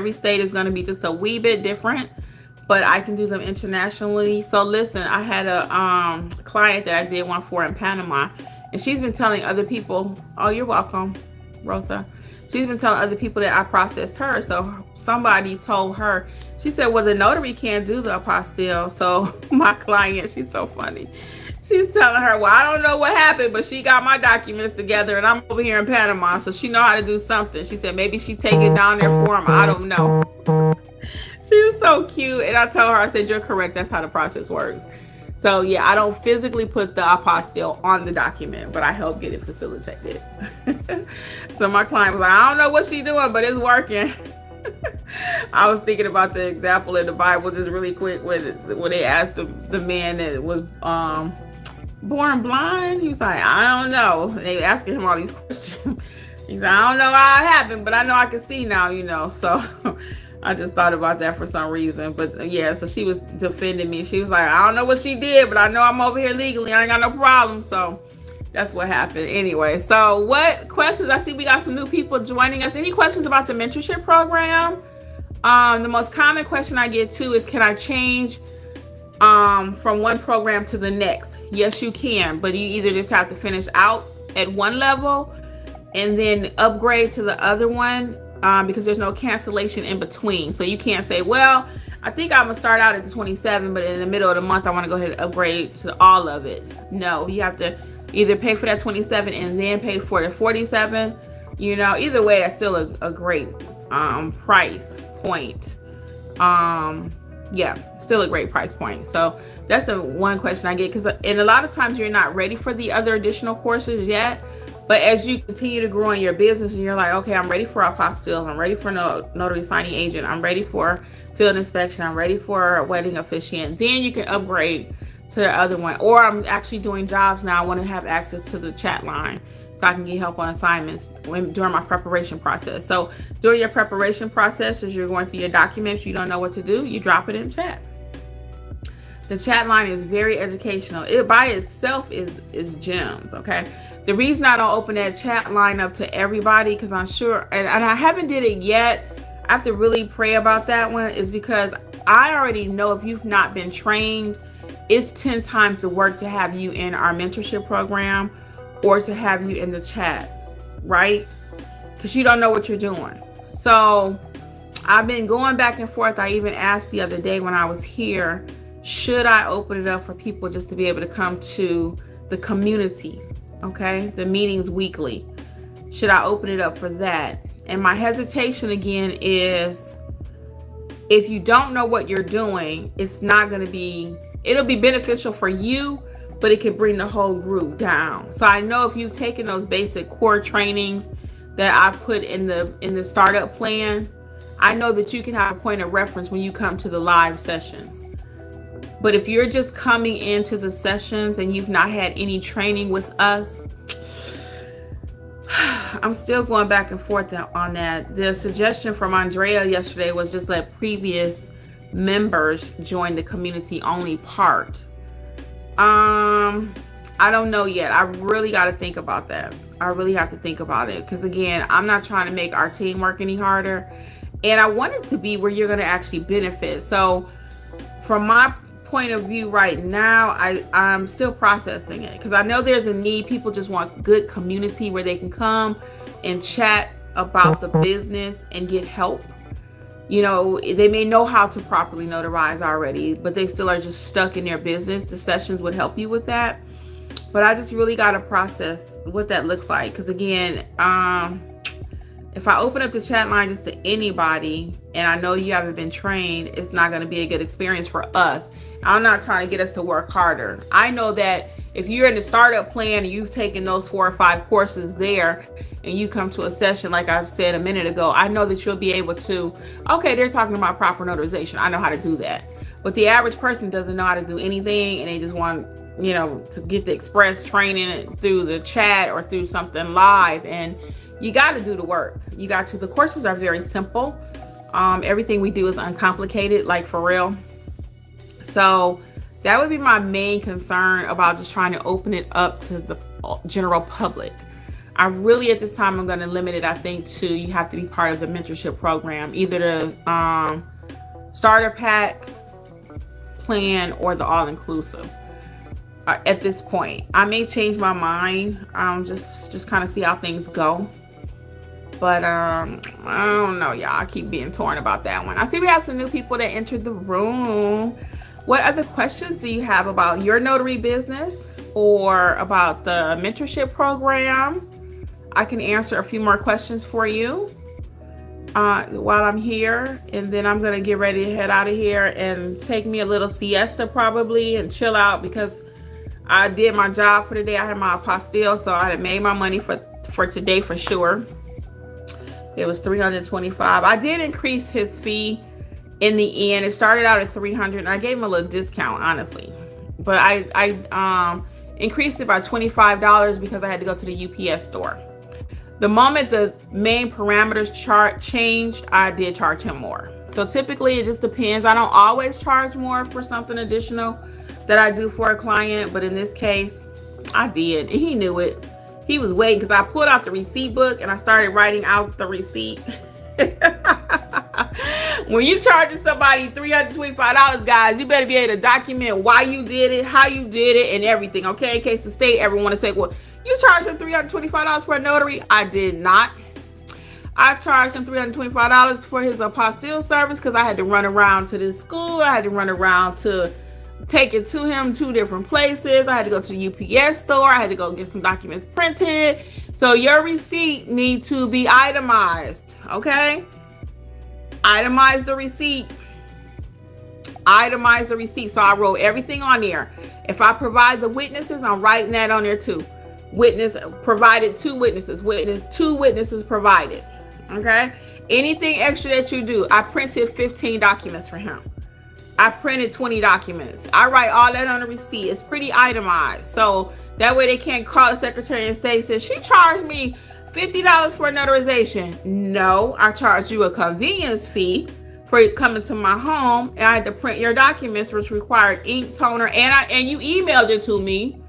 every state is going to be just a wee bit different, but I can do them internationally. So listen, I had a client that I did one for in Panama, and she's been telling other people, oh, you're welcome, Rosa. She's been telling other people that I processed her. So somebody told her, she said, well, the notary can't do the apostille. So my client, she's so funny. She's telling her, well, I don't know what happened, but she got my documents together and I'm over here in Panama, so she know how to do something. She said maybe she take it down there for him. I don't know. She was so cute. And I told her, I said, you're correct. That's how the process works. So yeah, I don't physically put the apostille on the document, but I help get it facilitated. So my client was like, I don't know what she's doing, but it's working. I was thinking about the example in the Bible just really quick when they asked the man that was born blind. He was like, I don't know. They were asking him all these questions. He's like, I don't know how it happened, but I know I can see now, you know. So I just thought about that for some reason. But yeah, so she was defending me. She was like, I don't know what she did, but I know I'm over here legally. I ain't got no problem. So that's what happened. Anyway, so what questions? I see we got some new people joining us. Any questions about the mentorship program? The most common question I get too is, can I change from one program to the next? Yes, you can, but you either just have to finish out at one level and then upgrade to the other one, because there's no cancellation in between. So you can't say, well, I think I'm gonna start out at the 27, but in the middle of the month I want to go ahead and upgrade to all of it. No, you have to either pay for that 27 and then pay for the 47. You know, either way, that's still a great price point. Yeah, still a great price point. So that's the one question I get, and a lot of times you're not ready for the other additional courses yet. But as you continue to grow in your business and you're like, okay, I'm ready for apostille, I'm ready for notary signing agent, I'm ready for field inspection, I'm ready for wedding officiant, then you can upgrade to the other one. Or I'm actually doing jobs now, I want to have access to the chat line so I can get help on assignments during my preparation process. So during your preparation process, as you're going through your documents, you don't know what to do, you drop it in chat. The chat line is very educational. It by itself is gems, okay? The reason I don't open that chat line up to everybody, because I'm sure, and I haven't did it yet, I have to really pray about that one, is because I already know if you've not been trained, it's 10 times the work to have you in our mentorship program or to have you in the chat, right? Because you don't know what you're doing. So I've been going back and forth. I even asked the other day when I was here, should I open it up for people just to be able to come to the community, okay? The meetings weekly. Should I open it up for that? And my hesitation again is, if you don't know what you're doing, it's not going to be, it'll be beneficial for you, but it could bring the whole group down. So I know if you've taken those basic core trainings that I put in the startup plan, I know that you can have a point of reference when you come to the live sessions. But if you're just coming into the sessions and you've not had any training with us, I'm still going back and forth on that. The suggestion from Andrea yesterday was just let previous members join the community only part. I don't know yet. I really got to think about that. I really have to think about it, because again, I'm not trying to make our team work any harder, and I want it to be where you're going to actually benefit. So from my point of view right now, I'm still processing it, because I know there's a need. People just want good community where they can come and chat about the business and get help. You know, they may know how to properly notarize already, but they still are just stuck in their business. The sessions would help you with that. But I just really got to process what that looks like. Because again, if I open up the chat line just to anybody, and I know you haven't been trained, it's not going to be a good experience for us. I'm not trying to get us to work harder. I know that if you're in the startup plan and you've taken those 4 or 5 courses there, and you come to a session like I said a minute ago, I know that you'll be able to, okay, they're talking about proper notarization, I know how to do that. But the average person doesn't know how to do anything, and they just want, you know, to get the express training through the chat or through something live. And you got to do the work. You got to. The courses are very simple. Everything we do is uncomplicated, like for real. So that would be my main concern about just trying to open it up to the general public. I really, at this time, I'm going to limit it, I think, to you have to be part of the mentorship program, either the starter pack plan or the all-inclusive. At this point, I may change my mind. Just kind of see how things go. But I don't know, y'all. I keep being torn about that one. I see we have some new people that entered the room. What other questions do you have about your notary business or about the mentorship program? I can answer a few more questions for you while I'm here, and then I'm gonna get ready to head out of here and take me a little siesta probably and chill out, because I did my job for the day. I had my apostille, so I had made my money for today for sure. It was $325. I did increase his fee in the end. It started out at $300, and I gave him a little discount, honestly. But I increased it by $25 because I had to go to the UPS store. The moment the main parameters chart changed, I did charge him more. So typically it just depends. I don't always charge more for something additional that I do for a client, but in this case, I did. And he knew it. He was waiting because I pulled out the receipt book and I started writing out the receipt. When you charging somebody $325, guys, you better be able to document why you did it, how you did it, and everything, okay? In case the state ever want to say, well, you charged him $325 for a notary. I did not. I charged him $325 for his apostille service because I had to run around to this school. I had to run around to take it to him 2 different places. I had to go to the UPS store. I had to go get some documents printed. So your receipt needs to be itemized, okay? Itemize the receipt. Itemize the receipt. So I wrote everything on there. If I provide the witnesses, I'm writing that on there too. Witness provided 2 witnesses. 2 witnesses provided. Okay? Anything extra that you do, I printed 15 documents for him. I printed 20 documents. I write all that on the receipt. It's pretty itemized. So that way they can't call the Secretary of State and say, she charged me $50 for a notarization. No, I charged you a convenience fee for coming to my home, and I had to print your documents, which required ink, toner, and you emailed it to me.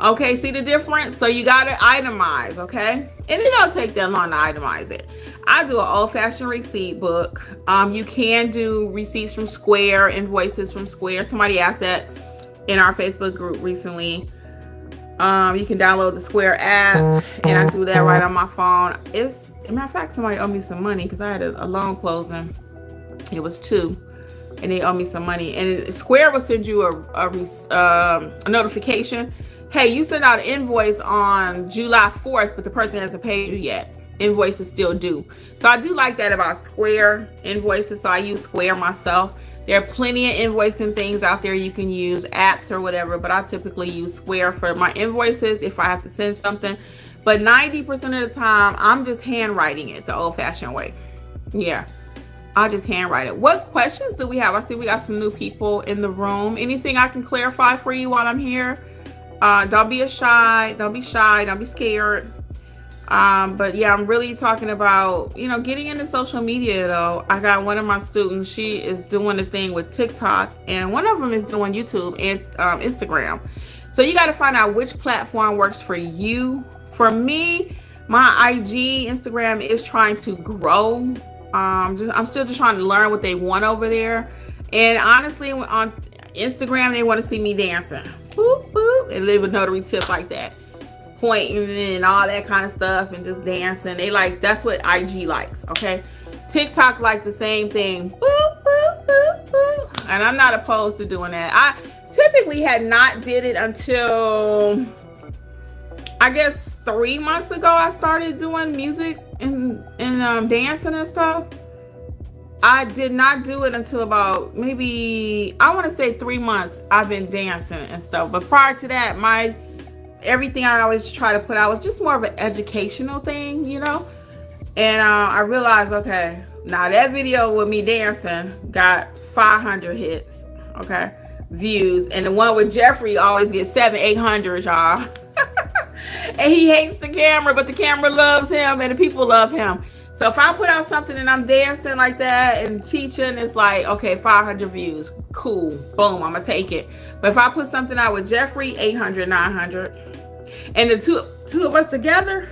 Okay, see the difference? So you got to itemize, okay? And it don't take that long to itemize it. I do an old-fashioned receipt book. You can do receipts from Square, invoices from Square. Somebody asked that in our Facebook group recently. You can download the Square app, and I do that right on my phone. As a matter of fact, somebody owed me some money because I had a loan closing. It was 2, and they owe me some money. And Square will send you a notification. Hey, you sent out an invoice on July 4th, but the person hasn't paid you yet. Invoice is still due. So I do like that about Square invoices. So I use Square myself. There are plenty of invoicing things out there you can use, apps or whatever, but I typically use Square for my invoices if I have to send something. But 90% of the time, I'm just handwriting it the old-fashioned way. Yeah, I'll just handwrite it. What questions do we have? I see we got some new people in the room. Anything I can clarify for you while I'm here? Don't be shy. Don't be scared. But yeah, I'm really talking about, getting into social media though. I got one of my students, she is doing a thing with TikTok, and one of them is doing YouTube and Instagram. So you got to find out which platform works for you. For me, my IG, Instagram is trying to grow. I'm still just trying to learn what they want over there. And honestly, on Instagram, they want to see me dancing. Boop, boop, and live a notary tip like that. Pointing and all that kind of stuff and just dancing. That's what IG likes, okay? TikTok like the same thing. Boop, boop, boop, boop. And I'm not opposed to doing that. I typically had not did it until, I guess, 3 months ago. I started doing music and dancing and stuff. I did not do it until about maybe, I want to say 3 months I've been dancing and stuff. But prior to that, everything I always try to put out was just more of an educational thing, And I realized, okay, now that video with me dancing got 500 hits, okay, views. And the one with Jeffrey always gets 700-800, y'all. And he hates the camera, but the camera loves him and the people love him. So if I put out something and I'm dancing like that and teaching, it's like, okay, 500 views. Cool. Boom, I'm going to take it. But if I put something out with Jeffrey, 800, 900. And the two, Two of us together,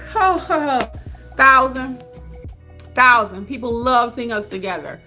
thousand. People love seeing us together.